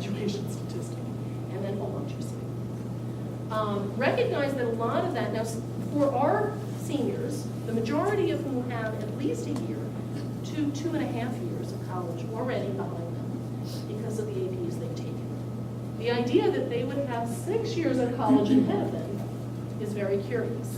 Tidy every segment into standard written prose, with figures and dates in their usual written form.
graduation statistic, and then hold on to your seat. Recognize that a lot of that, now for our seniors, the majority of whom have at least a year to 2.5 years of college already behind them because of the APs they've taken. The idea that they would have 6 years of college ahead of them is very curious.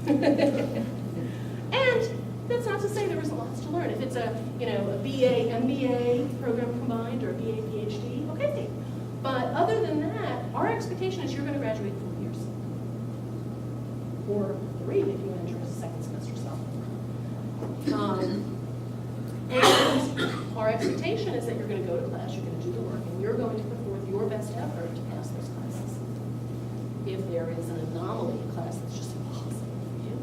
And that's not to say there isn't lots to learn. If it's a BA, MBA program combined or a BA, PhD, okay. But other than that, our expectation is you're going to graduate in 4 years. Or 3 if you enter as a second semester sophomore. And our expectation is that you're going to go to class, you're going to do the work, and you're going to put forth your best effort to pass those classes. If there is an anomaly in class that's just impossible for you,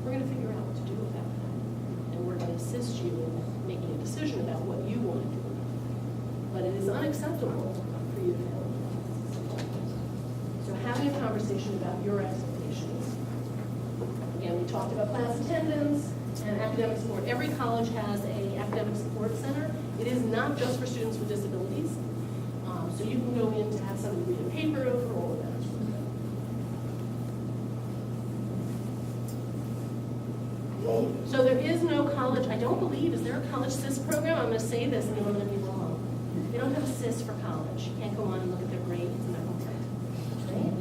we're going to figure out what to do about that. And we're going to assist you in making a decision about what you want to do. But it is unacceptable for you to fail. So having a conversation about your expectations. Again, we talked about class attendance and academic support. Every college has an academic support center. It is not just for students with disabilities. So you can go in to have somebody read a paper over all of that. So there is no college, I don't believe, is there a college CIS program? I'm going to say this and I'm going to be wrong. They don't have a CIS for college. You can't go on and look at their grades and their homework. Right?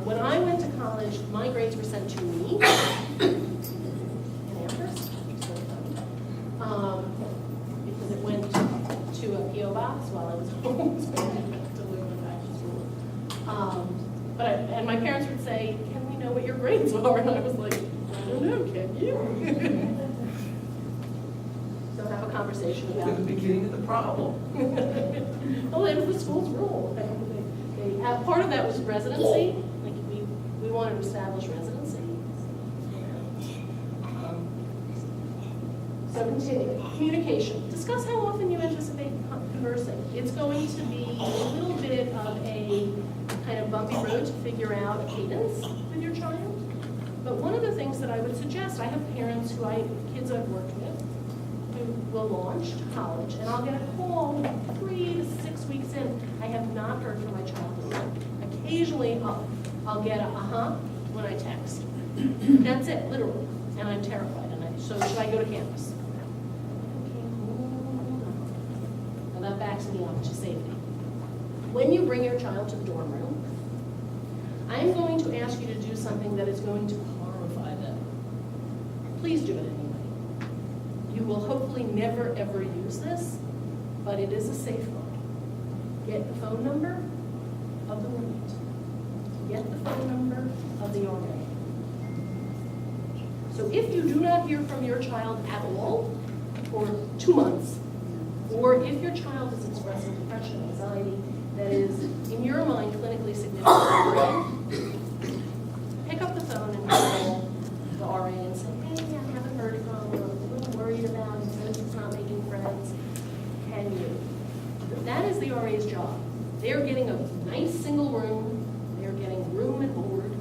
When I went to college, my grades were sent to me in Amherst, because it went to a P.O. box while I was home, so I didn't have to live back to school. And my parents would say, "Can we know what your grades are?" And I was like, I don't know, can you? So have a conversation about At the beginning of the problem. Well, it was the school's rule. Part of that was residency. Like we wanted to establish residency. So continue. Communication. Discuss how often you anticipate conversing. It's going to be a little bit of a kind of bumpy road to figure out a cadence with your child. But one of the things that I would suggest, I have parents kids I've worked with, who will launch to college, and I'll get a call 3 to 6 weeks in. I have not heard from my child in a month. Occasionally, I'll get a when I text. That's it, literally. And I'm terrified. So should I go to campus? And that backs me up to safety. When you bring your child to the dorm room, I'm going to ask you to do something that is going to horrify them. Please do it anyway. You will hopefully never, ever use this, but it is a safeguard. Get the phone number of the roommate. Get the phone number of the RA. So if you do not hear from your child at all for 2 months, or if your child is expressing depression, anxiety, that is, in your mind, clinically significant, pick up the phone and call the RA and say, hey, I haven't heard from him, I'm a little worried about him, since he's not making friends. Can you? That is the RA's job. They're getting a nice single room, they're getting room and board.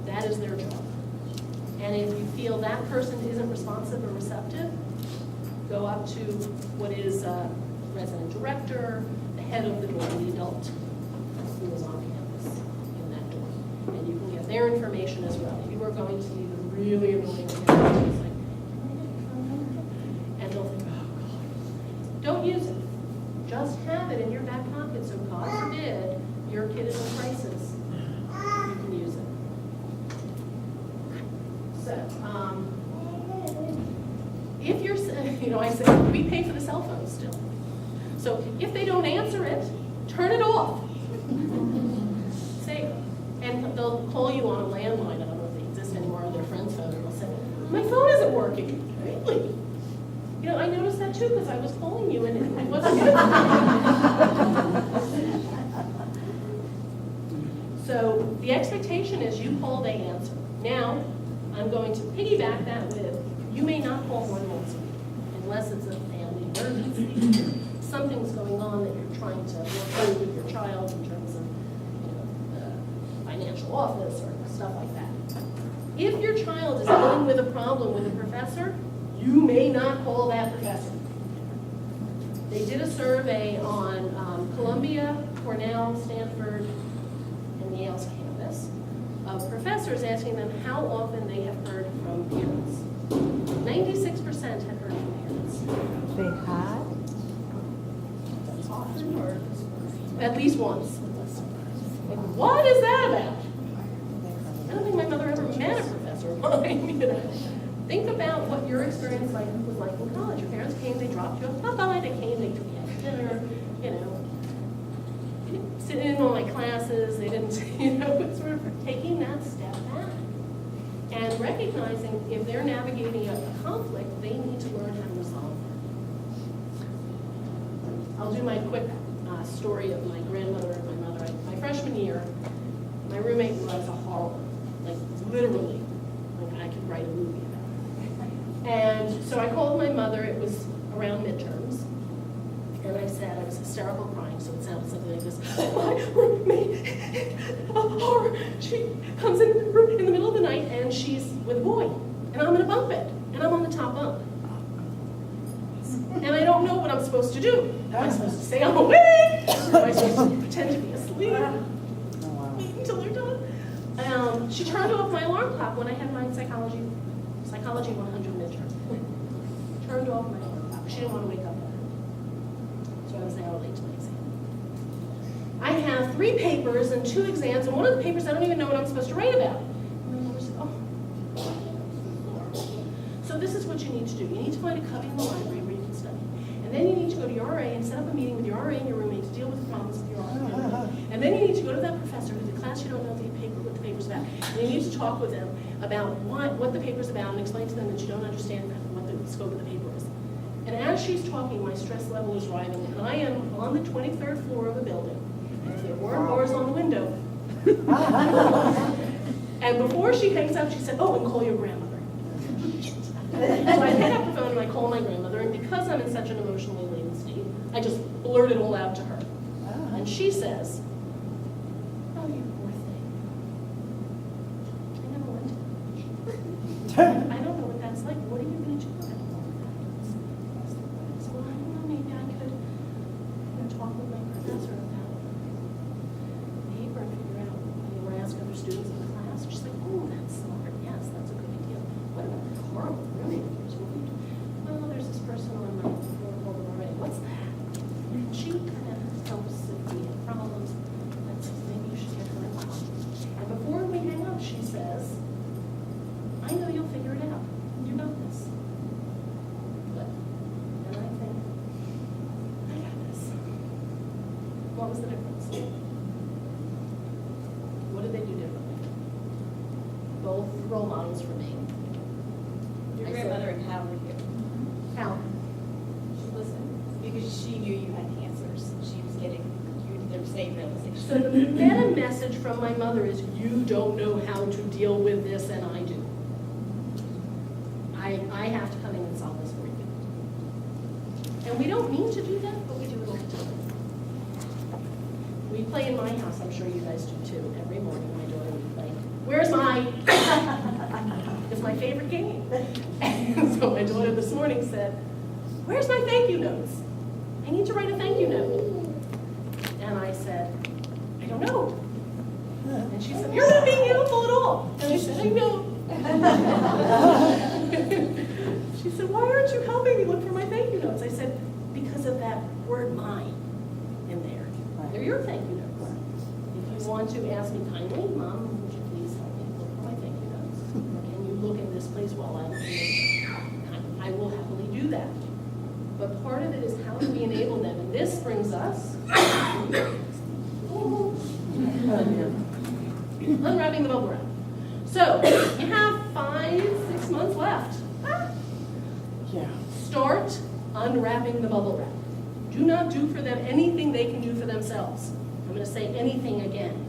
That is their job. And if you feel that person isn't responsive or receptive, go up to what is a resident director, the head of the dorm, the adult who is on campus in that dorm. And you can get their information as well. You are going to need a really annoying parent. Like, and they'll think, oh God. Don't use it. Just have it in your back pocket so God forbid your kid is in crisis. You can use it. So, if you're, I say, we pay for the cell phone still. So if they don't answer it, turn it off. Say, and they'll call you on a landline. I don't know if they exist anymore, or their friend's phone, and they'll say, my phone isn't working. Really? I noticed that too because I was calling you and it wasn't good. So the expectation is you call, they answer. Now, I'm going to piggyback that with, you may not call more than once a week, unless it's a family emergency, something's going on that you're trying to work through with your child in terms of the financial office or stuff like that. If your child is dealing with a problem with a professor, you may not call that professor. They did a survey on Cornell, Stanford, and Yale's campus of professors asking them how often they have heard from parents. 96% had heard from parents. They had? Often or at least once. Like, what is that about? I don't think my mother ever met a professor of mine. You know? Think about what your experience was like in college. Your parents came, they dropped you off. Bye-bye, they came, they took you out to dinner, you know. They didn't sit in on my classes, they didn't, you know, it's sort of taking that step back. And recognizing if they're navigating a conflict, they need to learn how to resolve it. I'll do my quick story of my grandmother and my mother. My freshman year, my roommate was a horror, like literally, like I could write a movie about it. And so I called my mother, it was around midterms, and I said, I was hysterical crying, so it sounded something like this. My roommate, a horror, she comes in the middle of the night and she's with a boy, and I'm in a bunk bed, and I'm on the top bunk. And I don't know what I'm supposed to do. Am I supposed to say I'm awake? Am I supposed to pretend to be asleep? Wait until they're done? She turned off my alarm clock when I had my psychology 100 midterm. Turned off my alarm clock. She didn't want to wake up. So I was an hour late to my exam. I have 3 papers and 2 exams, and one of the papers I don't even know what I'm supposed to write about. And my mother said, oh. So this is what you need to do. You need to find a cubby in the library where you can study. And then you need to go to your RA and set up a meeting with your RA and your roommate to deal with the problems with your RA. And then you need to go to that professor who's a class you don't know what the paper's about. And you need to talk with them about what the paper's about and explain to them that you don't understand what the scope of the paper is. And as she's talking, my stress level is rising, and I am on the 23rd floor of a building. And if there weren't doors on the window. And before she hangs up, she said, oh, and call your grandmother. So I pick up the phone and I call my grandmother, and because I'm in such an emotionally laden state, I just blurt it all out to her. And she says, oh, you poor thing. I never went to college. I don't know what that's like. What are you going to do about all of that? So I don't know, maybe I could talk with my professor about the paper and figure out, or ask other students in the class. She's like, oh, that's smart. Yes, that's a good idea. What about the horrible roommate of yours? What do you do? Well, there's this person on my floor called already. What's that? And she kind of helps if we have problems. And says, maybe you should get her involved. And before we hang up, she says, I know you'll figure it out. You got this. Good. And I think, I got this. What was the difference? What did they do differently? Both role models for me. Your grandmother empowered you. How? She listened because she knew you had cancers. She was getting you their same realization. So the meta message from my mother is, you don't know how to deal with this, and I do. I have to come in and solve this for you. And we don't mean to do that, but we do it all the time. We play in my house, I'm sure you guys do too. Every morning my daughter would play, where's my, it's my favorite game. And so my daughter this morning said, where's my thank you notes? I need to write a thank you note. And I said, I don't know. And she said, you're not being helpful at all. And I said, I know. She said, why aren't you helping me look for my thank you notes? I said, because of that word mine in there. They're your thank you notes. If you want to ask me kindly, Mom, would you please help me look for my thank you notes? Or can you look in this place while I look in this? I will happily do that. But part of it is how do we enable them? And this brings us unwrapping the bubble wrap. So you have 5-6 months left. Yeah. Start unwrapping the bubble wrap. Do not do for them anything they can do for themselves. I'm going to say anything again.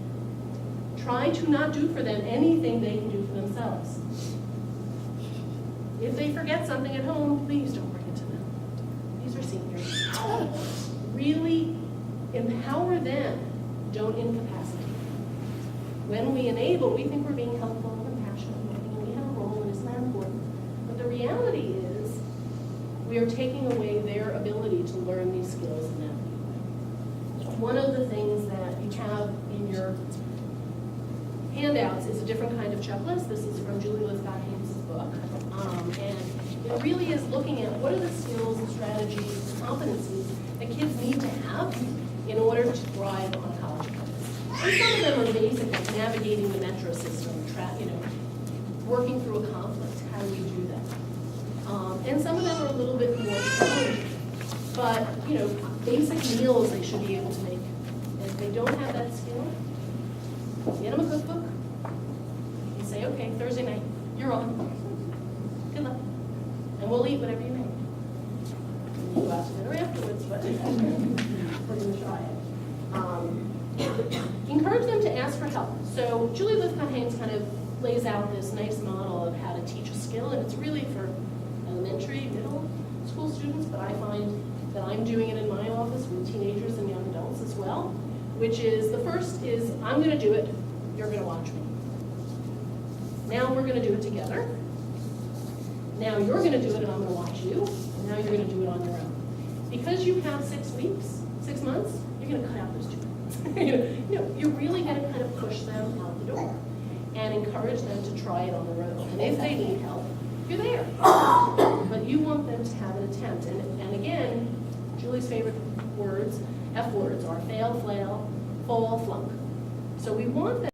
Try to not do for them anything they can do for themselves. If they forget something at home, please don't bring it to them. These are seniors. Really empower them. Don't incapacitate. When we enable, we think we're being helpful and compassionate, and we have a role, and isn't that important? But the reality is, we are taking away their ability to learn these skills in that way. one of the things that you have in your handouts is a different kind of checklist. This is from Julie Lithcott-Haynes' book. And it really is looking at what are the skills, the strategies, the competencies that kids need to have in order to thrive on a college campus. And some of them are basic, like navigating the metro system, working through a conflict. How do we do that? And some of them are a little bit more challenging. But, basic meals they should be able to make. And if they don't have that skill, get them a cookbook. You say, okay, Thursday night, you're on. Good luck. And we'll eat whatever you make. You go out to dinner afterwards, but we're going to try it. Encourage them to ask for help. So Julie Lithcott-Haynes kind of lays out this nice model of how to teach a skill, and it's really for elementary, middle school students, but I find that I'm doing it in my office with teenagers and young adults as well, which is, the first is, I'm going to do it, you're going to watch me. Now we're going to do it together. Now you're going to do it and I'm going to watch you. And now you're going to do it on your own. Because you have 6 weeks, 6 months, you're going to cut out those 2 months. You're really going to kind of push them out the door and encourage them to try it on their own. And if they need help, you're there. But you want them to have an attempt. And again, Julie's favorite words, F words, are fail, flail, fall, flunk. So we want them